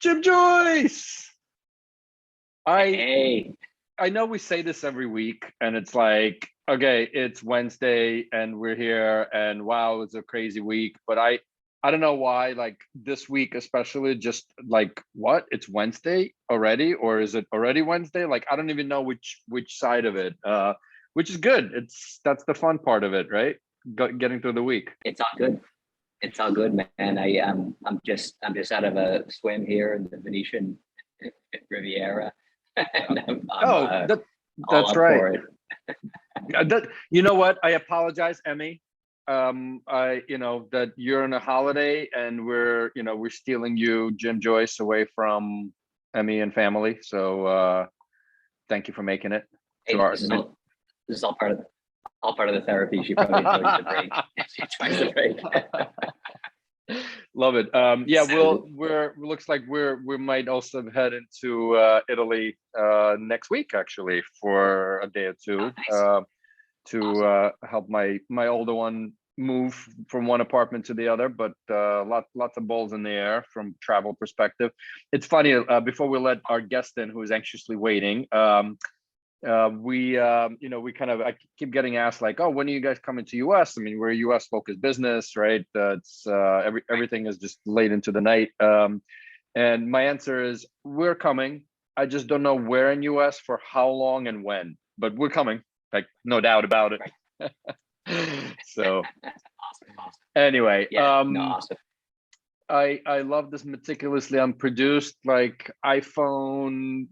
Jim Joyce. Hey. I know we say this every week, and it's like, okay, it's Wednesday, and we're here, and wow, it's a crazy week. But I don't know why, like this week especially, just like what? It's Wednesday already, or is it already Wednesday? Like I don't even know which side of it. Which is good. That's the fun part of it, right? Getting through the week. It's all good. It's all good, man. I'm just out of a swim here in the Venetian Riviera. And that's right. You know what? I apologize, Emmy. That you're on a holiday and we're stealing you, Jim Joyce, away from Emmy and family. So thank you for making it. Hey, this is all part of the therapy. She probably enjoys the break. She tries to break. Love it. Looks like we might also head into Italy next week, actually, for a day or two. Nice. To help my older one move from one apartment to the other, but lots of balls in the air from travel perspective. It's funny, before we let our guest in, who is anxiously waiting, I keep getting asked like, oh, when are you guys coming to US? I mean, we're a US focused business, right? It's everything is just late into the night. And my answer is we're coming. I just don't know where in US for how long and when, but we're coming, like no doubt about it. So awesome. Anyway, awesome. I love this meticulously unproduced, like iPhone,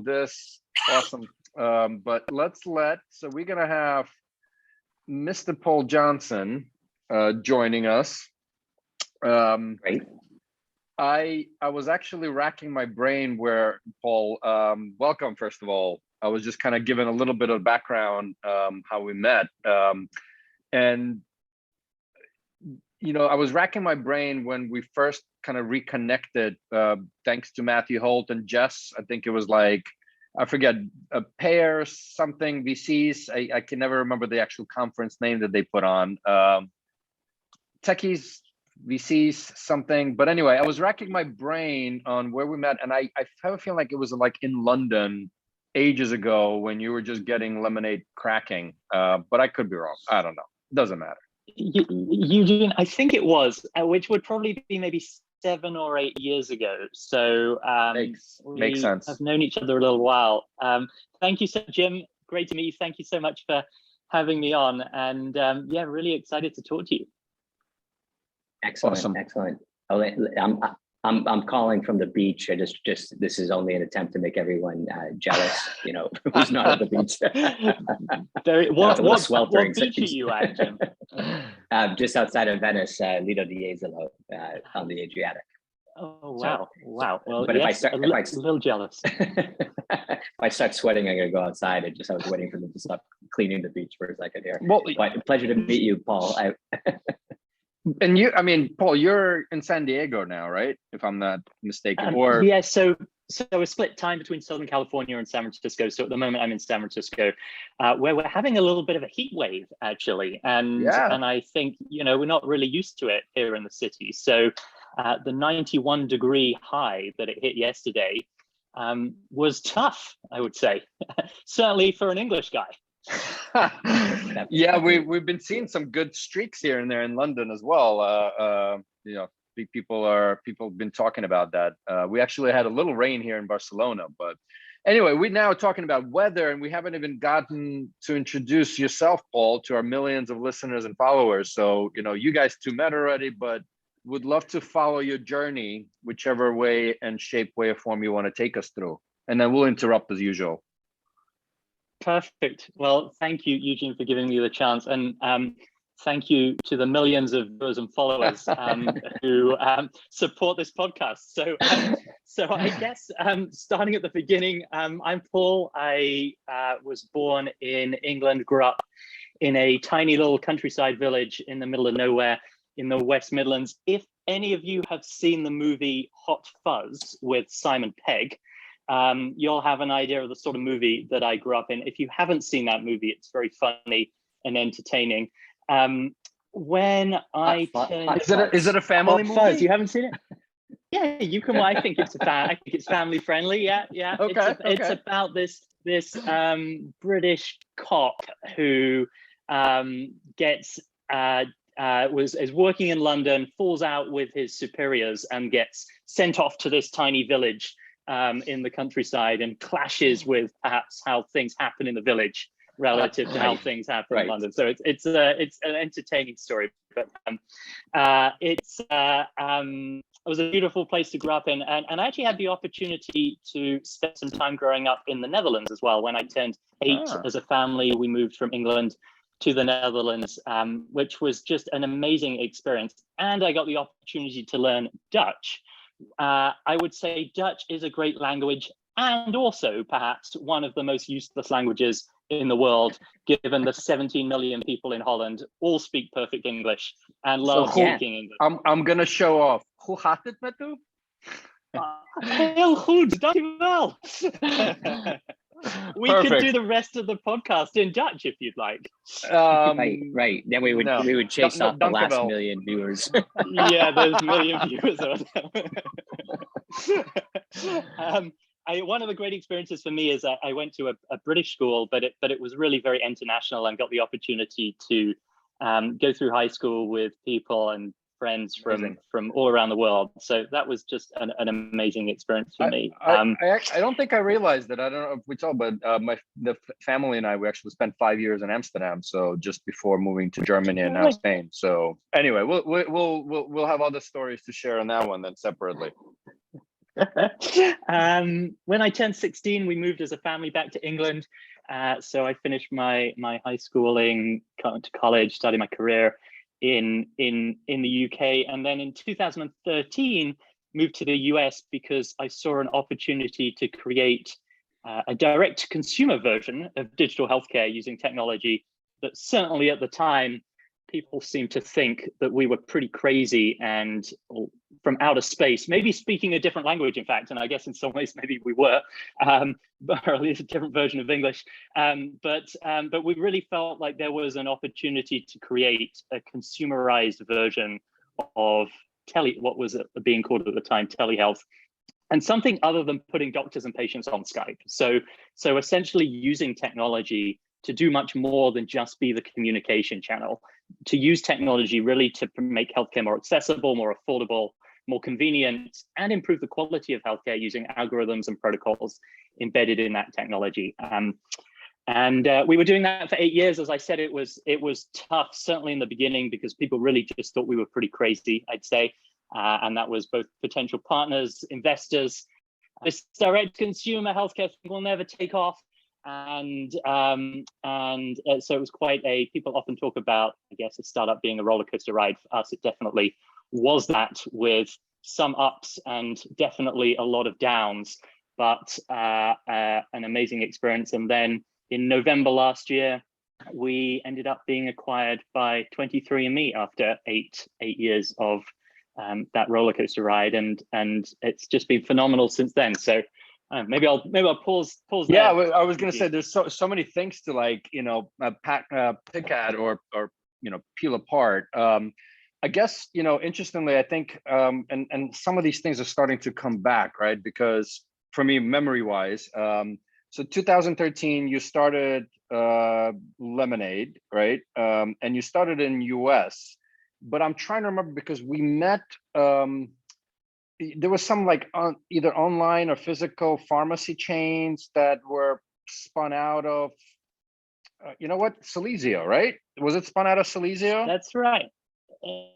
this awesome. But so we're gonna have Mr. Paul Johnson joining us. Great. I was actually racking my brain where, Paul, welcome, first of all. I was just kind of giving a little bit of background, how we met. And I was racking my brain when we first kind of reconnected, thanks to Matthew Holt and Jess. I think it was like, I forget, Pairs something VCs. I can never remember the actual conference name that they put on. Techies, VCs, something. But anyway, I was racking my brain on where we met, and I have a feeling like it was like in London ages ago when you were just getting lemonade cracking. But I could be wrong. I don't know. Doesn't matter. Eugene, I think it was, which would probably be maybe 7 or 8 years ago. So makes sense. Have known each other a little while. Thank you, Jim. Great to meet you. Thank you so much for having me on. And really excited to talk to you. Excellent. Awesome. Excellent. I'm calling from the beach. This is only an attempt to make everyone jealous, who's not at the beach. What beach are you at, Jim? Just outside of Venice, Lido di Jesolo, on the Adriatic. Oh, wow. Wow. Well, but yes, if I a little jealous. If I start sweating, I'm going to go outside. I was waiting for them to stop cleaning the beach for a second here. Well, but pleasure to meet you, Paul. And Paul, you're in San Diego now, right? If I'm not mistaken. So a split time between Southern California and San Francisco. So at the moment I'm in San Francisco, where we're having a little bit of a heat wave, actually. And I think, we're not really used to it here in the city. So the 91 degree high that it hit yesterday was tough, I would say, certainly for an English guy. Yeah, we've been seeing some good streaks here and there in London as well. People have been talking about that. We actually had a little rain here in Barcelona, but anyway, we're now talking about weather, and we haven't even gotten to introduce yourself, Paul, to our millions of listeners and followers. So you guys two met already, but would love to follow your journey, whichever way and shape, way, or form you want to take us through, and then we'll interrupt as usual. Perfect. Well, thank you, Eugene, for giving me the chance. And thank you to the millions of viewers and followers who support this podcast. So I guess starting at the beginning, I'm Paul. I was born in England, grew up in a tiny little countryside village in the middle of nowhere in the West Midlands. If any of you have seen the movie Hot Fuzz with Simon Pegg, you'll have an idea of the sort of movie that I grew up in. If you haven't seen that movie, it's very funny and entertaining. When I turned... Is it a family movie? Fuzz, you haven't seen it? Yeah, you can. Well, I think it's family friendly. Yeah, yeah. Okay, It's about this British cop who gets is working in London, falls out with his superiors, and gets sent off to this tiny village in the countryside, and clashes with perhaps how things happen in the village relative to how things happen in London. So it's an entertaining story, but it was a beautiful place to grow up in, and I actually had the opportunity to spend some time growing up in the Netherlands as well. When I turned 8 as a family, we moved from England to the Netherlands, which was just an amazing experience. And I got the opportunity to learn Dutch. I would say Dutch is a great language, and also perhaps one of the most useless languages in the world, given the 17 million people in Holland all speak perfect English and love speaking English. I'm gonna show off. Hoe gaat het met u? Heel goed, dankjewel. We could do the rest of the podcast in Dutch if you'd like. Right. Then we would chase off the last million viewers. Yeah, those million viewers. One of the great experiences for me is I went to a British school, but it was really very international, and got the opportunity to go through high school with people and friends from all around the world. So that was just an amazing experience for me. I don't think I realized that. I don't know if we told, but the family and I, we actually spent 5 years in Amsterdam. So just before moving to Germany and now Spain. So anyway, we'll have other stories to share on that one then separately. When I turned 16, we moved as a family back to England. So I finished my high schooling, went to college, started my career in the UK, and then in 2013 moved to the US because I saw an opportunity to create a direct consumer version of digital healthcare using technology that certainly at the time people seemed to think that we were pretty crazy and from outer space, maybe speaking a different language, in fact, and I guess in some ways maybe we were, or at least a different version of English. But we really felt like there was an opportunity to create a consumerized version of what was being called at the time telehealth, and something other than putting doctors and patients on Skype. So essentially using technology to do much more than just be the communication channel, to use technology really to make healthcare more accessible, more affordable, more convenient, and improve the quality of healthcare using algorithms and protocols embedded in that technology. And we were doing that for 8 years. As I said, it was tough, certainly in the beginning, because people really just thought we were pretty crazy, I'd say. And that was both potential partners, investors. This direct consumer healthcare thing will never take off. And so it was quite people often talk about, I guess, a startup being a roller coaster ride. For us, it definitely was that, with some ups and definitely a lot of downs, but an amazing experience. And then in November last year, we ended up being acquired by 23andMe after eight years of that roller coaster ride, and it's just been phenomenal since then. So maybe I'll pause yeah there. I was going to say there's so many things to pick at or peel apart. I guess interestingly, I think and some of these things are starting to come back, right? Because for me, memory wise, so 2013 you started Lemonade, right? And you started in US, but I'm trying to remember because we met there was some either online or physical pharmacy chains that were spun out of, Silesia, right? Was it spun out of Silesia? That's right.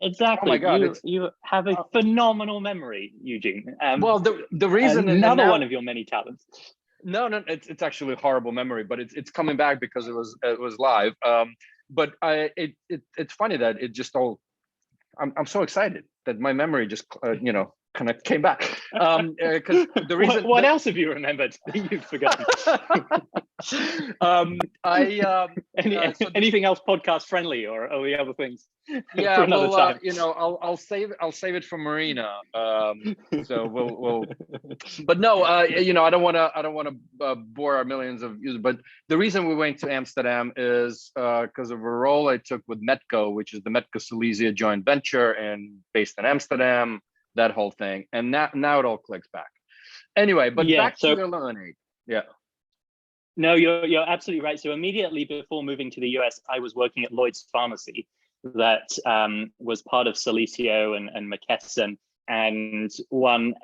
Exactly. Oh my God, you have a phenomenal memory, Eugene. Well, the reason another one of your many talents. No, it's actually a horrible memory, but it's coming back because it was live. But it's funny that it just all. I'm so excited that my memory just kind of came back, because the reason. What else have you remembered that you've forgotten? Anything else podcast friendly, or are we other things? Yeah, for another time? I'll save it for Marina. So we'll. But no, I don't want to bore our millions of users. But the reason we went to Amsterdam is because of a role I took with Medco, which is the Medco Silesia joint venture, and based in Amsterdam. that whole thing. And now it all clicks back. Anyway, but back to the lemonade. Yeah. No, you're absolutely right. So immediately before moving to the US, I was working at Lloyd's Pharmacy that was part of Celicio and McKesson. And one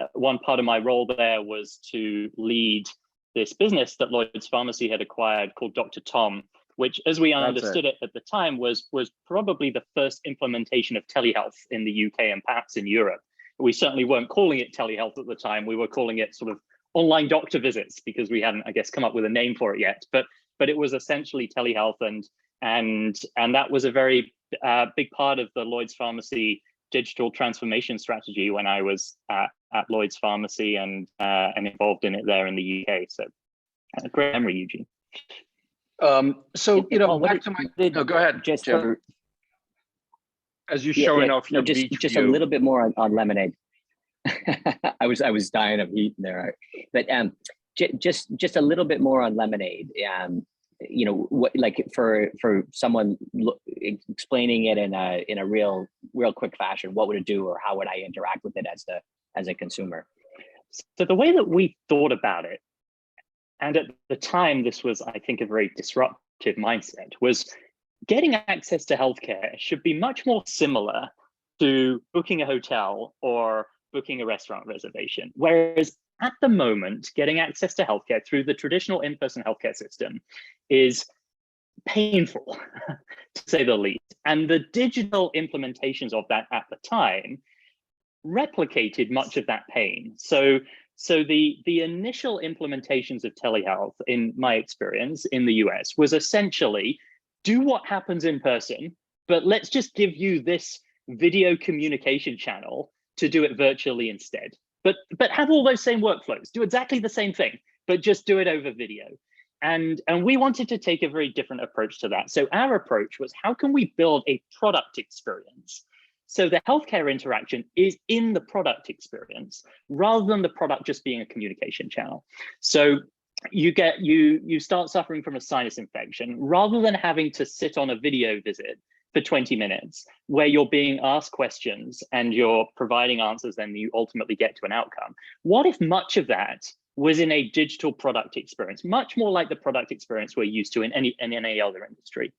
part of my role there was to lead this business that Lloyd's Pharmacy had acquired called Dr. Tom, which, as we understood it at the time, was probably the first implementation of telehealth in the UK and perhaps in Europe. We certainly weren't calling it telehealth at the time. We were calling it sort of online doctor visits because we hadn't, I guess, come up with a name for it yet. But it was essentially telehealth, and that was a very big part of the Lloyd's Pharmacy digital transformation strategy when I was at Lloyd's Pharmacy and involved in it there in the UK. So a great memory, Eugene. So back to my. No, go ahead. Just Jim. As you're showing off your beach just view. A little bit more on lemonade. I was dying of heat in there, but just a little bit more on lemonade. What, like for someone explaining it in a real quick fashion, what would it do, or how would I interact with it as a consumer? So the way that we thought about it, and at the time this was, I think, a very disruptive mindset, was getting access to healthcare should be much more similar to booking a hotel or booking a restaurant reservation. Whereas at the moment, getting access to healthcare through the traditional in-person healthcare system is painful, to say the least. And the digital implementations of that at the time replicated much of that pain. So the initial implementations of telehealth, in my experience in the US, was essentially do what happens in person, but let's just give you this video communication channel to do it virtually instead. But have all those same workflows, do exactly the same thing, but just do it over video. And we wanted to take a very different approach to that. So our approach was, how can we build a product experience? So the healthcare interaction is in the product experience rather than the product just being a communication channel. So you start suffering from a sinus infection, rather than having to sit on a video visit for 20 minutes where you're being asked questions and you're providing answers, then you ultimately get to an outcome. What if much of that was in a digital product experience, much more like the product experience we're used to in any other industry?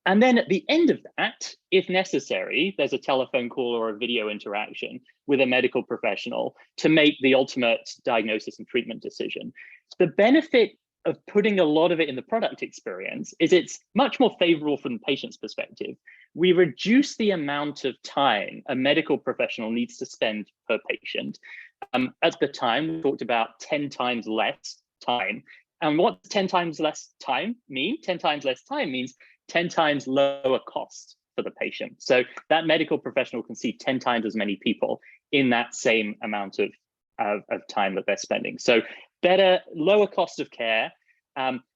And then at the end of that, if necessary, there's a telephone call or a video interaction with a medical professional to make the ultimate diagnosis and treatment decision. The benefit of putting a lot of it in the product experience is it's much more favorable from the patient's perspective. We reduce the amount of time a medical professional needs to spend per patient. At the time, we talked about 10 times less time. And what 10 times less time mean? 10 times less time means 10 times lower cost for the patient. So that medical professional can see 10 times as many people in that same amount of time that they're spending. So better, lower cost of care.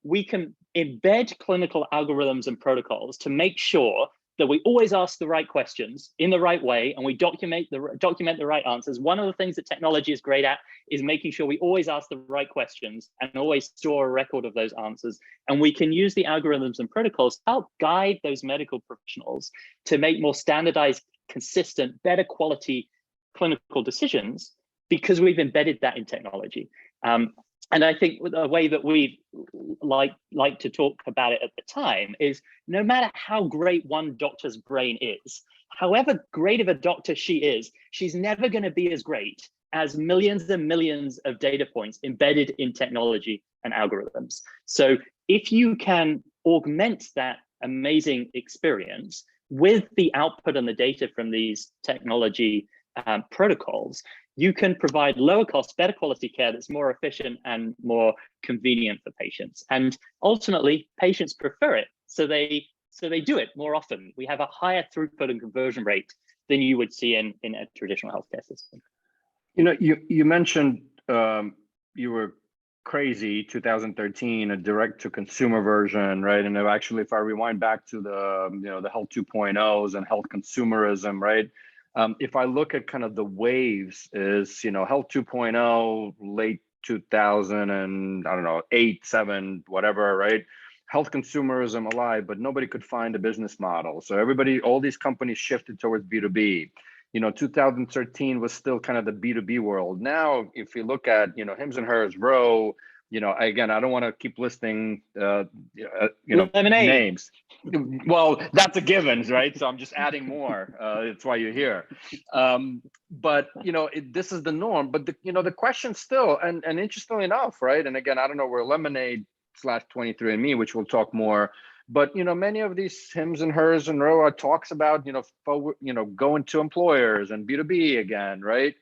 We can embed clinical algorithms and protocols to make sure that we always ask the right questions in the right way, and we document the right answers. One of the things that technology is great at is making sure we always ask the right questions and always store a record of those answers. And we can use the algorithms and protocols to help guide those medical professionals to make more standardized, consistent, better quality clinical decisions, because we've embedded that in technology. And I think the way that we like to talk about it at the time is, no matter how great one doctor's brain is, however great of a doctor she is, she's never going to be as great as millions and millions of data points embedded in technology and algorithms. So if you can augment that amazing experience with the output and the data from these technology protocols, you can provide lower cost, better quality care that's more efficient and more convenient for patients. And ultimately, patients prefer it, so they do it more often. We have a higher throughput and conversion rate than you would see in a traditional healthcare system. You know, you mentioned you were crazy 2013, a direct to consumer version, right? And actually, if I rewind back to the Health 2.0s and health consumerism, right? If I look at kind of the waves, is Health 2.0, late 2000 and I don't know 8, 7, whatever, right? Health consumerism alive, but nobody could find a business model. So all these companies shifted towards B2B. 2013 was still kind of the B2B world. Now, if you look at, hims and hers, Row, again, I don't want to keep listing, Lemonade. names. Well, that's a given, right? So I'm just adding more. That's why you're here. But this is the norm. But the question still, and interestingly enough, right? And again, I don't know where Lemonade/23andMe, which we'll talk more. But many of these hims and hers and Row talks about going to employers and B2B again, right?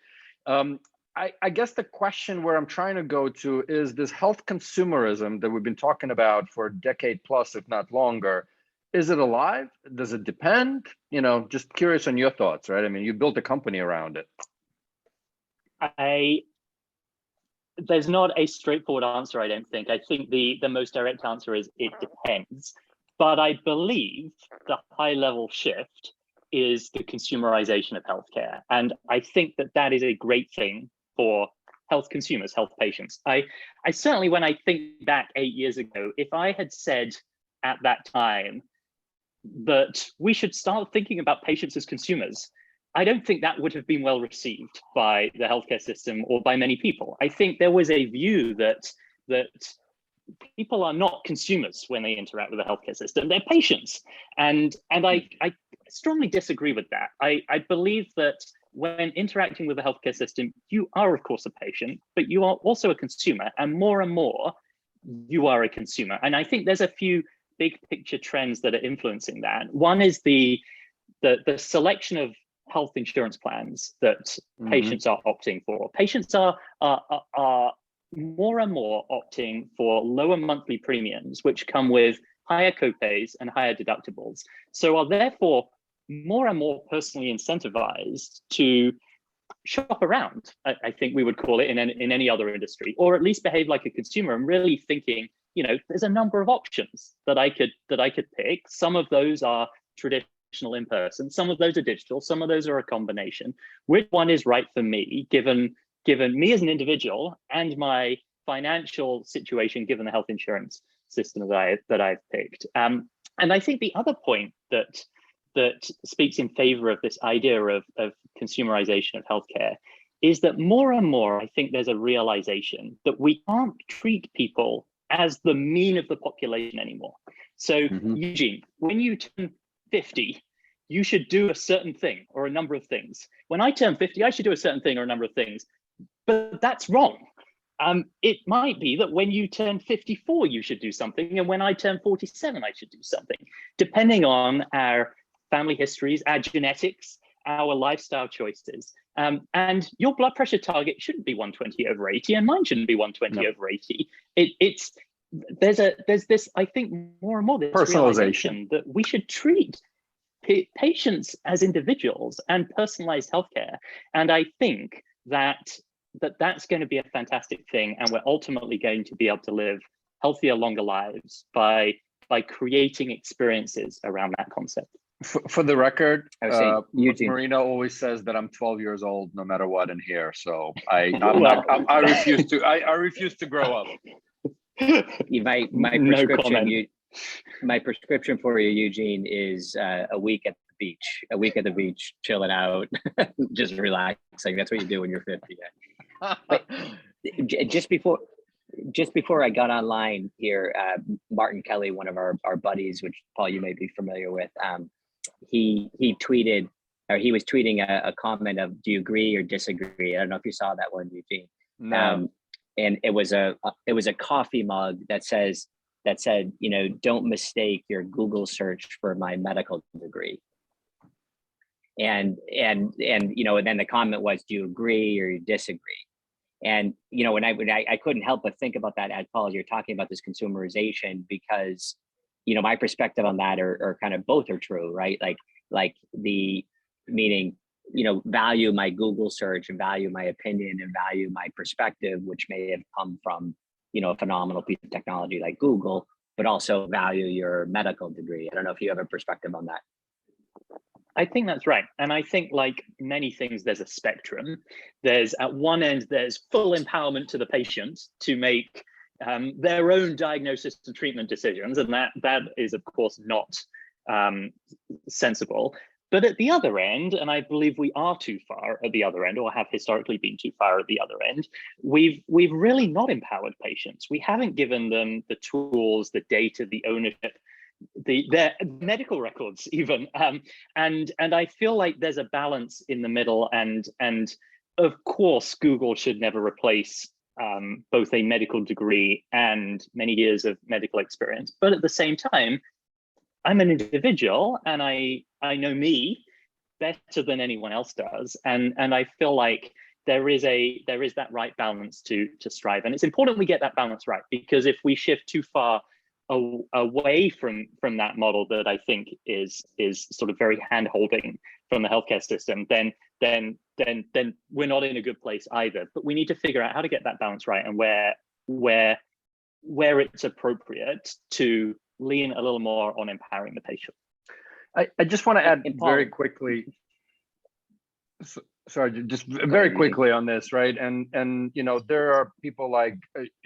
I guess the question where I'm trying to go to is this health consumerism that we've been talking about for a decade plus, if not longer. Is it alive? Does it depend? Just curious on your thoughts, right? I mean, you built a company around it. There's not a straightforward answer, I don't think. I think the most direct answer is it depends. But I believe the high level shift is the consumerization of healthcare. And I think that is a great thing for health consumers, health patients. I certainly, when I think back 8 years ago, if I had said at that time that we should start thinking about patients as consumers, I don't think that would have been well received by the healthcare system or by many people. I think there was a view that people are not consumers when they interact with the healthcare system, they're patients. And I strongly disagree with that. I believe that when interacting with the healthcare system, you are of course a patient, but you are also a consumer, and more you are a consumer. And I think there's a few big picture trends that are influencing that. One is the selection of health insurance plans that patients are opting for. Patients are more and more opting for lower monthly premiums, which come with higher copays and higher deductibles. So are therefore more and more personally incentivized to shop around, I think we would call it in any other industry, or at least behave like a consumer and really thinking, there's a number of options that I could pick. Some of those are traditional in person, some of those are digital, some of those are a combination. Which one is right for me, given me as an individual and my financial situation, given the health insurance system that I've picked. And I think the other point that speaks in favor of this idea of consumerization of healthcare is that more and more, I think there's a realization that we can't treat people as the mean of the population anymore. So Eugene, when you turn 50, you should do a certain thing or a number of things. When I turn 50, I should do a certain thing or a number of things. But that's wrong. It might be that when you turn 54, you should do something. And when I turn 47, I should do something, depending on our family histories, our genetics, our lifestyle choices. And your blood pressure target shouldn't be 120/80, and mine shouldn't be 120/80. There's this, I think, more and more this personalization that we should treat patients as individuals and personalized healthcare. And I think that's going to be a fantastic thing, and we're ultimately going to be able to live healthier, longer lives by creating experiences around that concept. For the record, Marina always says that I'm 12 years old no matter what in here, so I refuse to grow up. My prescription for you, Eugene, is a week at the beach, chilling out, just relaxing. That's what you do when you're 50. But just before I got online here, Martin Kelly, one of our buddies, which Paul, you may be familiar with, he tweeted, or he was tweeting a comment of, do you agree or disagree? I don't know if you saw that one, Eugene. No. And it was a coffee mug that said, don't mistake your Google search for my medical degree. And then the comment was, do you agree or you disagree? And when I couldn't help but think about that, as Paul, as you're talking about this consumerization, because my perspective on that are kind of both are true, right? Like the meaning, value my Google search and value my opinion and value my perspective, which may have come from a phenomenal piece of technology like Google, but also value your medical degree. I don't know if you have a perspective on that. I think that's right. And I think, like many things, there's a spectrum. There's, at one end, there's full empowerment to the patient to make their own diagnosis and treatment decisions. And that is, of course, not sensible. But at the other end, and I believe we are too far at the other end, or have historically been too far at the other end, we've really not empowered patients. We haven't given them the tools, the data, the ownership, their medical records even. And I feel like there's a balance in the middle, and of course, Google should never replace both a medical degree and many years of medical experience. But at the same time, I'm an individual, and I know me better than anyone else does, and I feel like there is that right balance to strive, and it's important we get that balance right, because if we shift too far away from that model that I think is sort of very hand-holding from the healthcare system, then we're not in a good place either. But we need to figure out how to get that balance right, and where it's appropriate to lean a little more on empowering the patient. I just want to add very quickly. Sorry, just very quickly on this, right? And you know, there are people like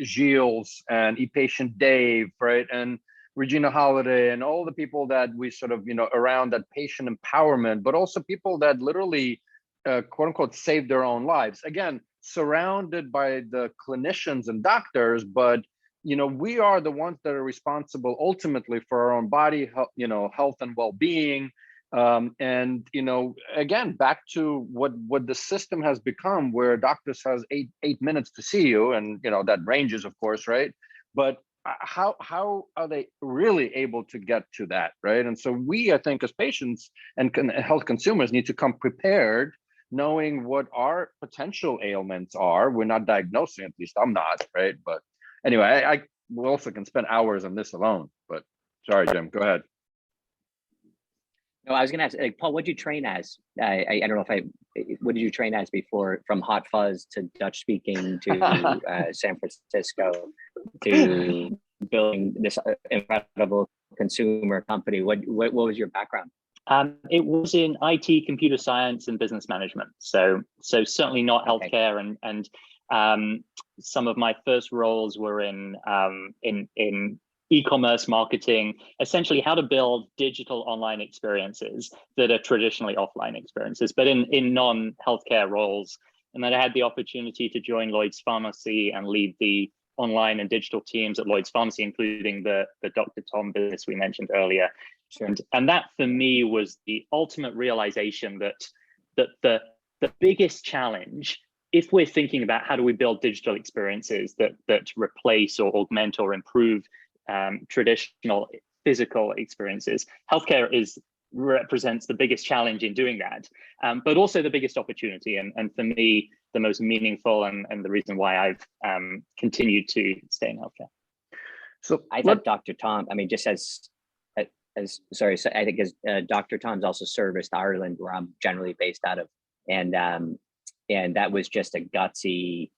Gilles and ePatient Dave, right, and Regina Holiday, and all the people that we sort of, you know, around that patient empowerment, but also people that literally, quote unquote, save their own lives. Again, surrounded by the clinicians and doctors, but you know, we are the ones that are responsible ultimately for our own body, you know, health and well-being. And you know, again, back to what the system has become, where doctors has eight minutes to see you, and you know that ranges, of course, right? But how are they really able to get to that, right? And so we, I think, as patients and health consumers, need to come prepared, knowing what our potential ailments are. We're not diagnosing, at least I'm not, right? But anyway, I we also can spend hours on this alone, but sorry, Jim, go ahead. No, I was going to ask, like, Paul, what did you train as? I don't know if what did you train as before, from hot fuzz to Dutch speaking to San Francisco to building this incredible consumer company? What was your background? It was in IT, computer science, and business management. So certainly not healthcare. Okay. And some of my first roles were in e-commerce marketing, essentially how to build digital online experiences that are traditionally offline experiences, but in non-healthcare roles. And then I had the opportunity to join Lloyd's Pharmacy and lead the online and digital teams at Lloyd's Pharmacy, including the Dr. Tom business we mentioned earlier. Sure. And that for me was the ultimate realization that the biggest challenge, if we're thinking about how do we build digital experiences that replace or augment or improve traditional physical experiences, healthcare represents the biggest challenge in doing that, but also the biggest opportunity, and for me, the most meaningful, and the reason why I've continued to stay in healthcare. So I thought Dr. Tom, I mean, just sorry, so I think as Dr. Tom's also serviced Ireland, where I'm generally based out of, and that was just a gutsy,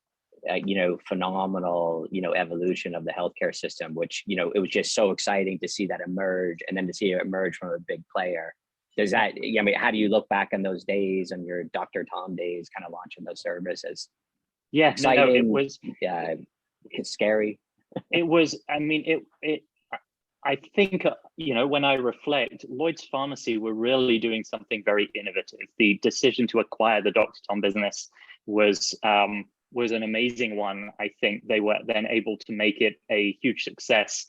phenomenal, evolution of the healthcare system, which, it was just so exciting to see that emerge, and then to see it emerge from a big player. Does that, I mean, how do you look back on those days and your Dr. Tom days, kind of launching those services? Yeah, exciting. No, it was. It's scary. It was. I mean, I think, when I reflect, Lloyd's Pharmacy were really doing something very innovative. The decision to acquire the Dr. Tom business was an amazing one. I think they were then able to make it a huge success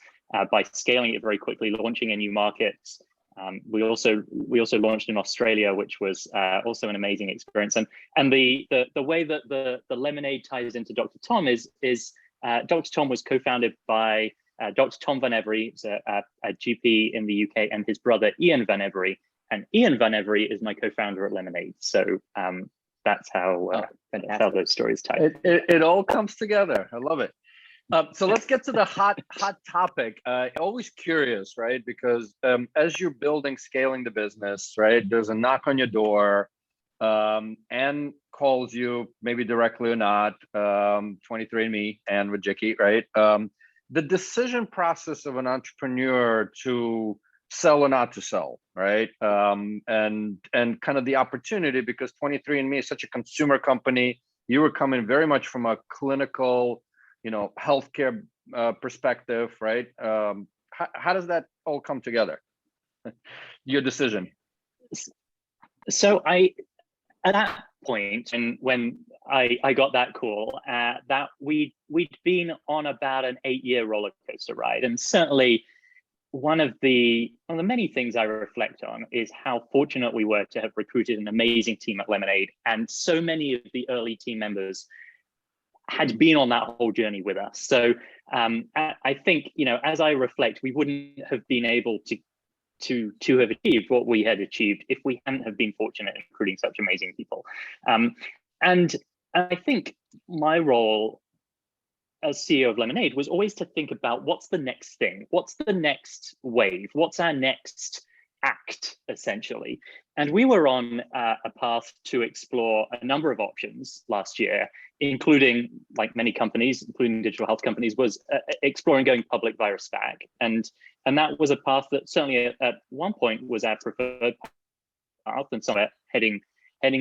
by scaling it very quickly, launching in new markets. We also launched in Australia, which was also an amazing experience. And the way that the lemonade ties into Dr. Tom is Dr. Tom was co-founded by Dr. Tom Van Every, a GP in the UK, and his brother Ian Van Every. And Ian Van Every is my co-founder at Lemonade. So that's how those stories tie. It all comes together. I love it. So let's get to the hot topic. Always curious, right? Because as you're building, scaling the business, right, there's a knock on your door, and calls you, maybe directly or not, 23andMe and Wojcicki, right? The decision process of an entrepreneur to sell or not to sell, right? And kind of the opportunity, because 23andMe is such a consumer company. You were coming very much from a clinical, healthcare perspective, right? How does that all come together? Your decision. So at that point, and when I got that call, that we'd been on about an 8-year roller coaster ride, and certainly one of the many things I reflect on is how fortunate we were to have recruited an amazing team at Lemonade, and so many of the early team members had been on that whole journey with us. So I think, as I reflect, we wouldn't have been able to have achieved what we had achieved if we hadn't have been fortunate in recruiting such amazing people. And I think my role as CEO of Lemonade was always to think about what's the next thing, what's the next wave, what's our next act, essentially. And we were on a path to explore a number of options last year, including, like many companies, including digital health companies, was exploring going public via a SPAC. And that was a path that certainly at one point was our preferred path and somewhere heading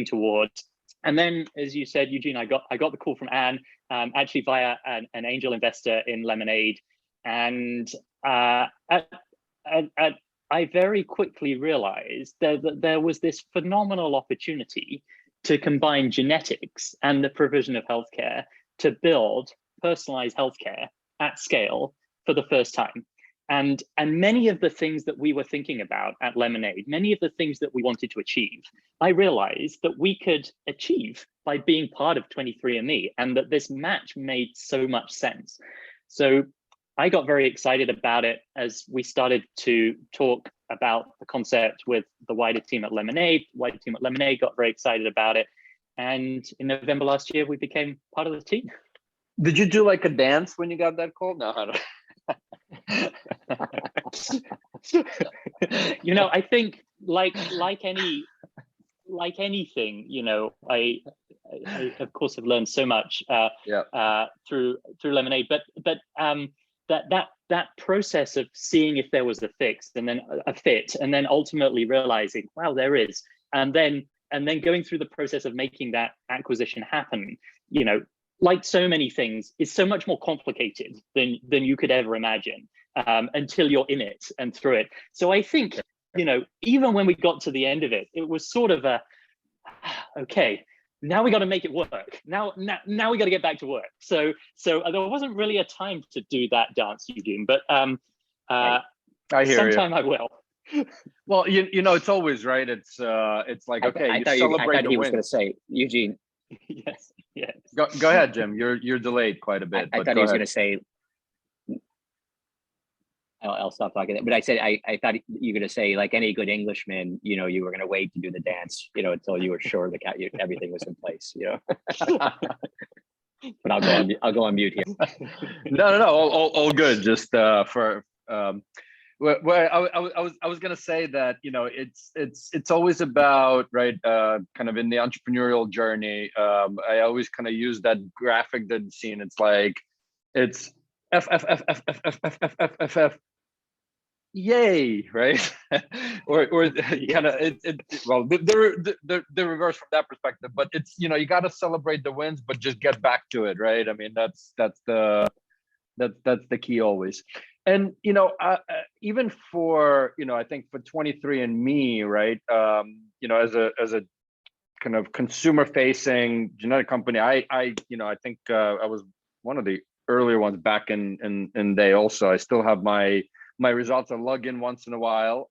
towards. And then, as you said, Eugene, I got the call from Anne, actually via an angel investor in Lemonade. And I very quickly realized that there was this phenomenal opportunity to combine genetics and the provision of healthcare to build personalized healthcare at scale for the first time. And many of the things that we were thinking about at Lemonade, many of the things that we wanted to achieve, I realized that we could achieve by being part of 23andMe, and that this match made so much sense. So I got very excited about it as we started to talk about the concept with the wider team at Lemonade. The wider team at Lemonade got very excited about it. And in November last year, we became part of the team. Did you do like a dance when you got that call? No, I don't. I think like anything, I of course have learned so much through Lemonade, but that process of seeing if there was a fix and then a fit, and then ultimately realizing, wow, there is, and then going through the process of making that acquisition happen, like so many things, is so much more complicated than you could ever imagine until you're in it and through it. So I think, even when we got to the end of it, it was sort of okay, now we got to make it work. Now we got to get back to work. So there wasn't really a time to do that dance, Eugene, but I hear sometime you. I will. Well, it's always right. It's like, okay, I you thought celebrate he was going to say, Eugene. Yes. Go ahead, Jim. You're delayed quite a bit. I thought he was going to say. I'll stop talking. But I said I thought you were going to say, like any good Englishman, you were going to wait to do the dance, until you were sure that everything was in place, But I'll go on mute here. No, all good. Just for. Well, I was gonna say that it's always about, right, kind of in the entrepreneurial journey. I always kind of use that graphic that you've seen. It's like it's F F F F F F F F F F F, yay, right? or kind of the reverse from that perspective. But it's you got to celebrate the wins, but just get back to it, right? I mean that's the key always. And even for I think for 23andMe, right? As a kind of consumer facing genetic company, I think I was one of the earlier ones back in day. Also, I still have my results. I log in once in a while.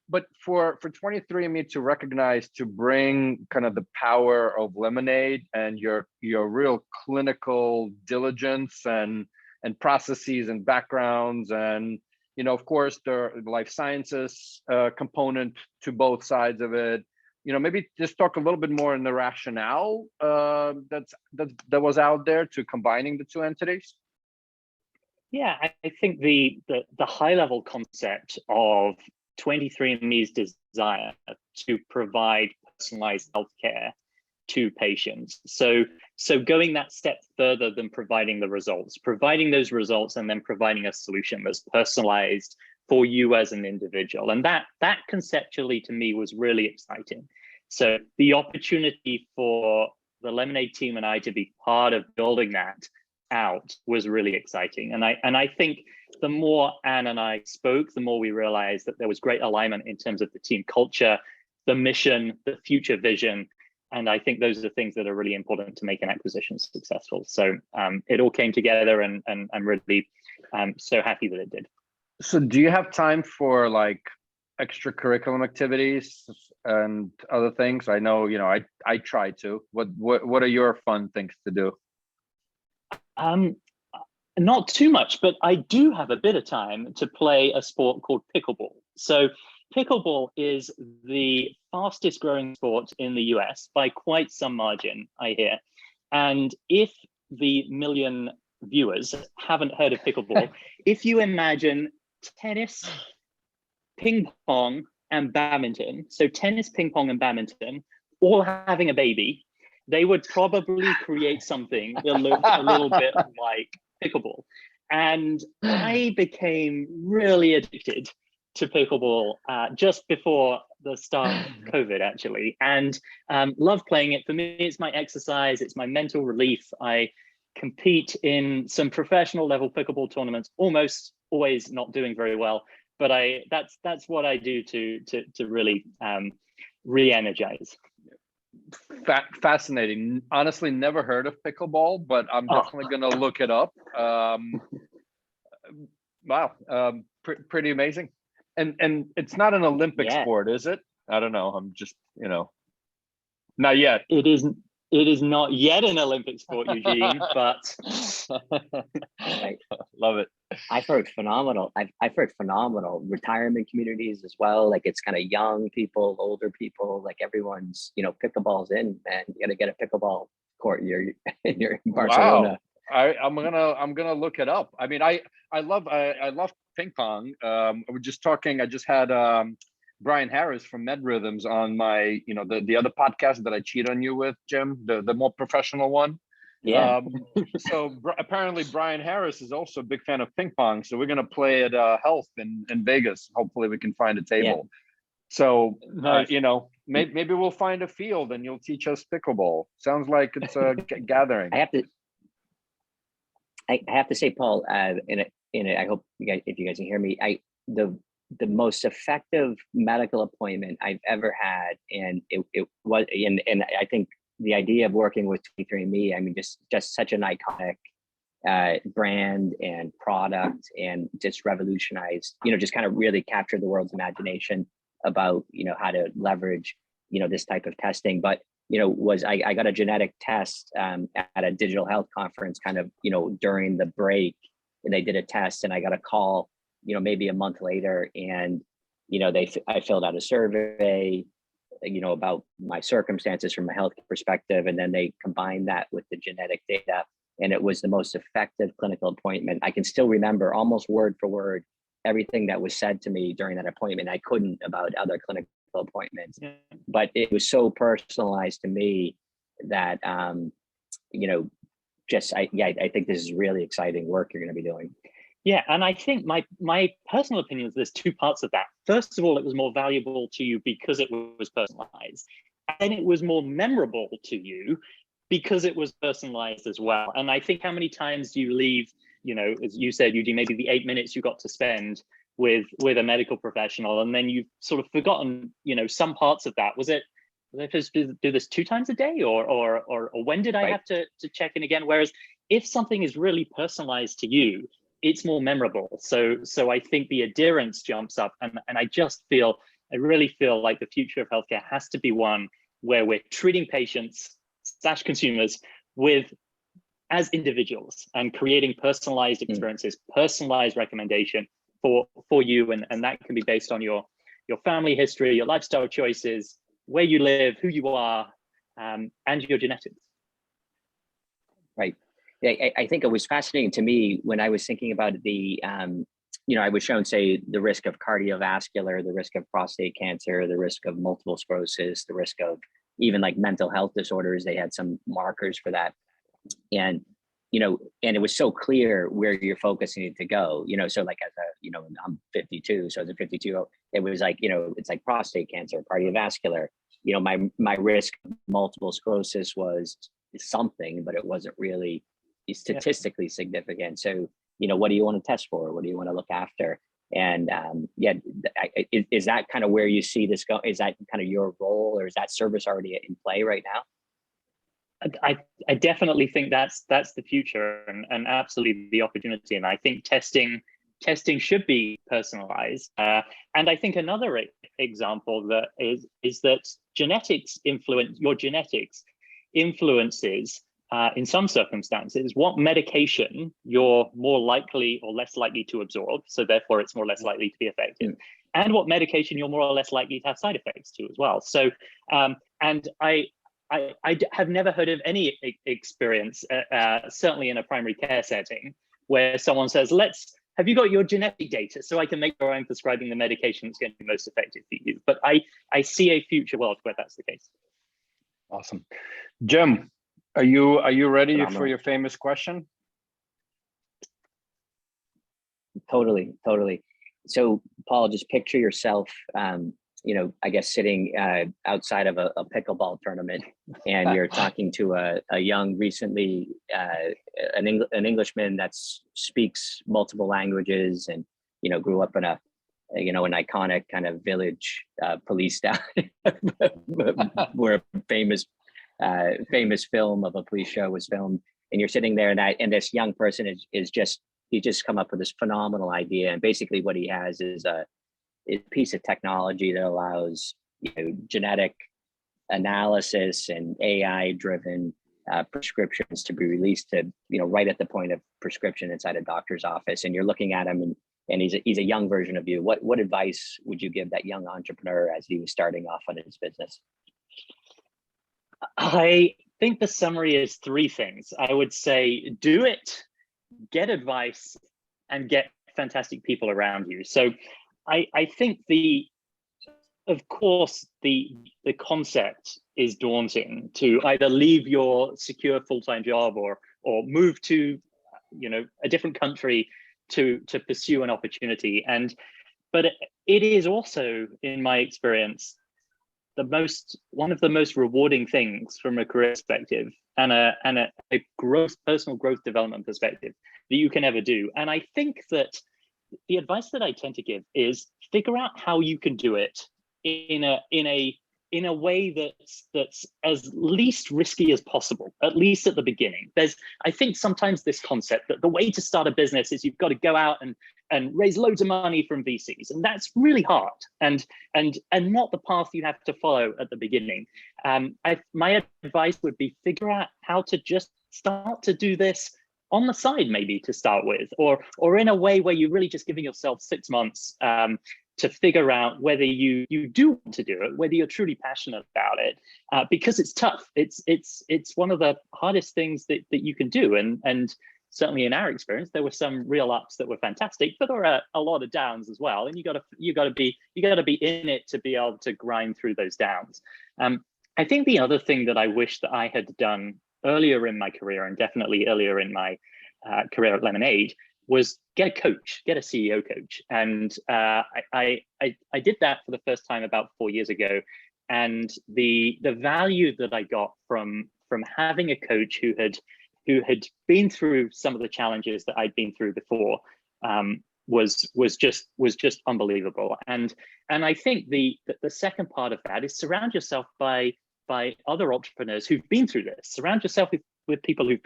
But for 23andMe to recognize, to bring kind of the power of Lemonade and your real clinical diligence and processes and backgrounds, and of course the life sciences component to both sides of it, maybe just talk a little bit more in the rationale that was out there to combining the two entities. Yeah, I think the high level concept of 23andMe's desire to provide personalized healthcare to patients. So going that step further than providing the results, providing those results and then providing a solution that's personalized for you as an individual. And that conceptually to me was really exciting. So the opportunity for the Lemonade team and I to be part of building that out was really exciting. And I think the more Anne and I spoke, the more we realized that there was great alignment in terms of the team culture, the mission, the future vision. And I think those are the things that are really important to make an acquisition successful. So it all came together, and I'm really so happy that it did. So do you have time for like extracurriculum activities and other things? I know, I try to. What are your fun things to do? Not too much, but I do have a bit of time to play a sport called pickleball. So pickleball is the fastest growing sport in the US by quite some margin, I hear. And if the million viewers haven't heard of pickleball, if you imagine tennis, ping pong, and badminton, so tennis, ping pong, and badminton, all having a baby, they would probably create something that looked a little bit like pickleball. And I became really addicted to pickleball just before the start of COVID, actually, and love playing it. For me, it's my exercise, it's my mental relief. I compete in some professional level pickleball tournaments, almost always not doing very well, but that's what I do to really re-energize. Fascinating. Honestly, never heard of pickleball, but I'm definitely going to look it up. Wow, pretty amazing. And it's not an Olympic sport, is it? I don't know. I'm just, not yet. It is not yet an Olympic sport, Eugene, but love it. I've heard phenomenal. I've heard phenomenal retirement communities as well. Like it's kind of young people, older people, like everyone's, pickleball's in, man. You got to get a pickleball court. You're in Barcelona. Wow. I'm gonna look it up. I mean, I love ping pong. We're just talking. I just had Brian Harris from Med Rhythms on my, the other podcast that I cheat on you with, Jim, the more professional one. Yeah. So apparently Brian Harris is also a big fan of ping pong. So we're going to play at Health in Vegas. Hopefully we can find a table. Yeah. So, nice. Maybe we'll find a field and you'll teach us pickleball. Sounds like it's a gathering. I have to say, Paul, I hope if you guys can hear me, the most effective medical appointment I've ever had, and it was, and I think the idea of working with 23andMe, I mean, just such an iconic brand and product, and just revolutionized, just kind of really captured the world's imagination about, how to leverage, this type of testing. But, I got a genetic test at a digital health conference kind of, during the break, and they did a test, and I got a call, maybe a month later, and, I filled out a survey, about my circumstances from a health perspective. And then they combined that with the genetic data, and it was the most effective clinical appointment. I can still remember almost word for word everything that was said to me during that appointment. I couldn't about other clinical appointments, but it was so personalized to me that, I think this is really exciting work you're going to be doing. Yeah, and I think my personal opinion is there's two parts of that. First of all, it was more valuable to you because it was personalized. And then it was more memorable to you because it was personalized as well. And I think how many times do you leave, as you said, Eugene, maybe the 8 minutes you got to spend with a medical professional, and then you've sort of forgotten, some parts of that. Was I supposed to do this 2 times a day, or when did I have to check in again? Whereas if something is really personalized to you, it's more memorable. So I think the adherence jumps up, and I really feel like the future of healthcare has to be one where we're treating patients / consumers as individuals and creating personalized experiences, personalized recommendation for you, and that can be based on your family history, your lifestyle choices, where you live, who you are, and your genetics. Right. I think it was fascinating to me when I was thinking about the, I was shown, say, the risk of cardiovascular, the risk of prostate cancer, the risk of multiple sclerosis, the risk of even like mental health disorders. They had some markers for that. And, and it was so clear where your focus needed to go, so like as a, I'm 52. So as a 52, it was like, it's like prostate cancer, cardiovascular, my risk of multiple sclerosis was something, but it wasn't really statistically significant. So, what do you want to test for? What do you want to look after? And yeah, is that kind of where you see this go? Is that kind of your role, or is that service already in play right now? I definitely think that's the future, and absolutely the opportunity. And I think testing should be personalized. And I think another example that is that your genetics influences in some circumstances what medication you're more likely or less likely to absorb, so therefore it's more or less likely to be effective, and what medication you're more or less likely to have side effects to as well. So and I have never heard of any experience, certainly in a primary care setting, where someone says, have you got your genetic data so I can make sure I'm prescribing the medication that's going to be most effective for you? But I see a future world where that's the case. Awesome. Jim, are you ready Phenomenal. for your famous question? Totally. So Paul, just picture yourself, I guess sitting outside of a pickleball tournament, and you're talking to a young, recently an Englishman that speaks multiple languages, and grew up in an iconic kind of village police town where a famous film of a police show was filmed. And you're sitting there, and this young person is just come up with this phenomenal idea, and basically what he has is a piece of technology that allows genetic analysis and AI-driven prescriptions to be released to right at the point of prescription inside a doctor's office. And you're looking at him, and he's a young version of you. What advice would you give that young entrepreneur as he was starting off on his business? I think the summary is three things. I would say, do it, get advice, and get fantastic people around you. So I think of course the concept is daunting, to either leave your secure full-time job or move to a different country to pursue an opportunity. But it is also, in my experience, one of the most rewarding things from a career perspective and a personal growth development perspective that you can ever do. And I think that the advice that I tend to give is figure out how you can do it in a way that's as least risky as possible, at least at the beginning. I think sometimes this concept that the way to start a business is you've got to go out and raise loads of money from VCs, and that's really hard and not the path you have to follow at the beginning. My advice would be figure out how to just start to do this on the side, maybe to start with, or in a way where you're really just giving yourself 6 months to figure out whether you do want to do it, whether you're truly passionate about it, because it's tough. It's one of the hardest things that you can do, and certainly in our experience, there were some real ups that were fantastic, but there are a lot of downs as well, and you got to be in it to be able to grind through those downs. I think the other thing that I wish that I had done earlier in my career, and definitely earlier in my career at Lemonade, was get a coach, get a CEO coach. And I did that for the first time about 4 years ago. And the value that I got from having a coach who had been through some of the challenges that I'd been through before was just unbelievable. And I think the second part of that is surround yourself by other entrepreneurs who've been through this. Surround yourself with people who've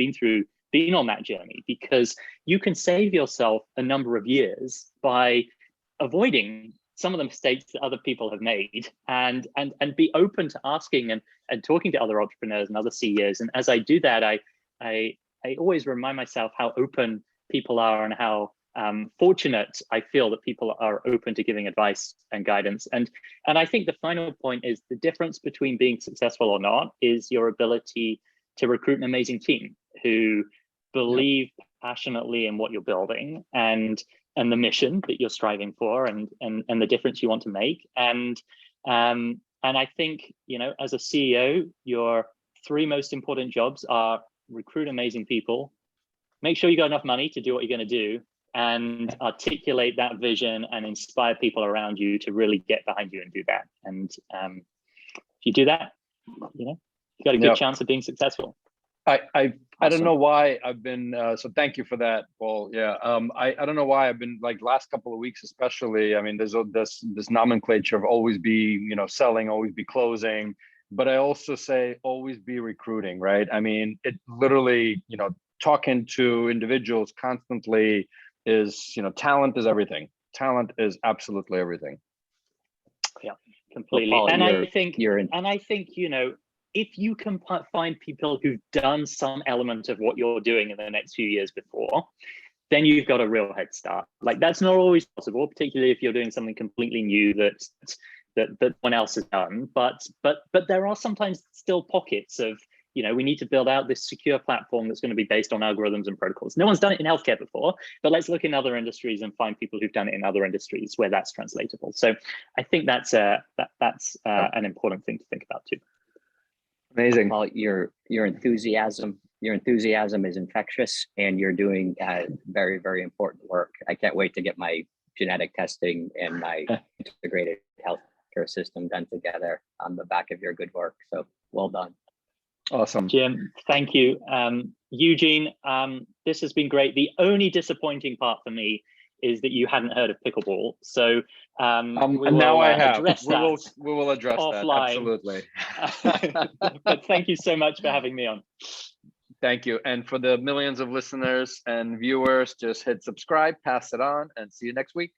been on that journey, because you can save yourself a number of years by avoiding some of the mistakes that other people have made, and be open to asking and talking to other entrepreneurs and other CEOs. And as I do that, I always remind myself how open people are, and how fortunate I feel that people are open to giving advice and guidance. And I think the final point is the difference between being successful or not is your ability to recruit an amazing team who believe passionately in what you're building and the mission that you're striving for, and the difference you want to make. And I think, as a CEO, your three most important jobs are recruit amazing people, make sure you got enough money to do what you're going to do, and articulate that vision and inspire people around you to really get behind you and do that. And if you do that, you got a good chance of being successful. I don't Awesome. know why I've been so thank you for that, Paul. Yeah, I don't know why I've been like last couple of weeks especially. I mean, there's this nomenclature of always be selling, always be closing, but I also say always be recruiting, right? I mean, it literally talking to individuals constantly is talent is everything. Talent is absolutely everything. Yeah, completely. Well, Paul, and you're, I think you're in, and I think if you can find people who've done some element of what you're doing in the next few years before, then you've got a real head start. Like that's not always possible, particularly if you're doing something completely new that no one else has done. But there are sometimes still pockets of we need to build out this secure platform that's going to be based on algorithms and protocols. No one's done it in healthcare before, but let's look in other industries and find people who've done it in other industries where that's translatable. So I think that's an important thing to think about too. Amazing. Well, your enthusiasm is infectious, and you're doing very, very important work. I can't wait to get my genetic testing and my integrated healthcare system done together on the back of your good work. So well done. Awesome. Jim, thank you. Eugene, this has been great. The only disappointing part for me is that you hadn't heard of Pickleball. So now I have. Address we will address offline. That, absolutely. But thank you so much for having me on. Thank you. And for the millions of listeners and viewers, just hit subscribe, pass it on, and see you next week.